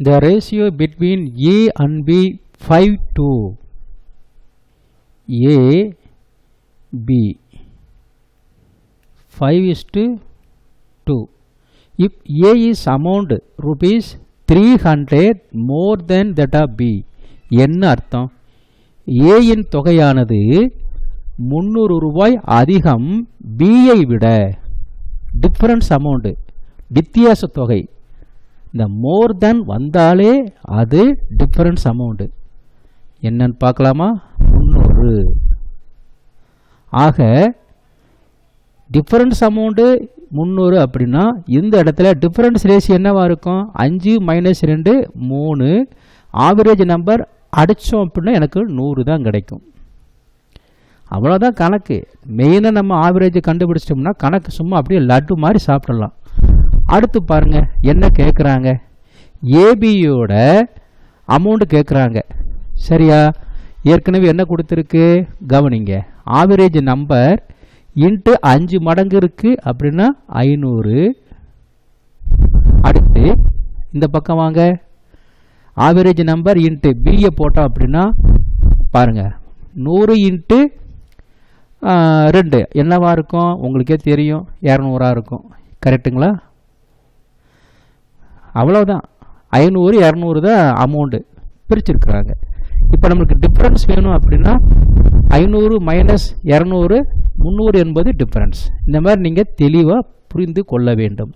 the ratio between A and B 5:2. A, B 5:2. If A is amount rupees 300 more than that of B, என்ன அர்த்தம்? A இன் தொகையானது 300 ரூபாய் அதிகம் B ஐ விட. Difference amount, வித்தியாச தொகை. இந்த மோர் தென் வந்தாலே அது டிஃபரன்ஸ் அமௌண்ட். என்னன்னு பார்க்கலாமா? 300. ஆக டிஃபரன்ஸ் அமௌண்ட்டு 300 அப்படின்னா இந்த இடத்துல டிஃபரன்ஸ் ரேஷியோ என்னவா இருக்கும்? 5 - 2 3. ஆவரேஜ் நம்பர் அடித்தோம் அப்படின்னா எனக்கு 100 தான் கிடைக்கும். அவ்வளோதான் கணக்கு. மெயினாக நம்ம ஆவரேஜ் கண்டுபிடிச்சிட்டோம்னா கணக்கு சும்மா அப்படியே லட்டு மாதிரி சாப்பிடலாம். அடுத்து பாருங்க என்ன கேட்குறாங்க? ஏபியோட அமௌண்ட் கேட்குறாங்க. சரியா? ஏற்கனவே என்ன கொடுத்துருக்கு கவனிங்க. ஆவரேஜ் நம்பர் இன்ட்டு 5 மடங்கு இருக்குது அப்படின்னா 500. அடுத்து இந்த பக்கம் வாங்க. ஆவரேஜ் நம்பர் இன்ட்டு பிஏ போட்டோம் அப்படின்னா பாருங்கள் 100 இன்ட்டு 2 என்னவா இருக்கும்? உங்களுக்கே தெரியும் 200 இருக்கும். கரெக்டுங்களா? அவ்வளோதான். 500 200 தான் அமௌண்ட்டு பிரிச்சுருக்குறாங்க. இப்போ நம்மளுக்கு டிஃப்ரென்ஸ் வேணும் அப்படின்னா 500 - 200 300 என்பது டிஃப்ரென்ஸ். இந்த மாதிரி நீங்கள் தெளிவாக புரிந்து கொள்ள வேண்டும்.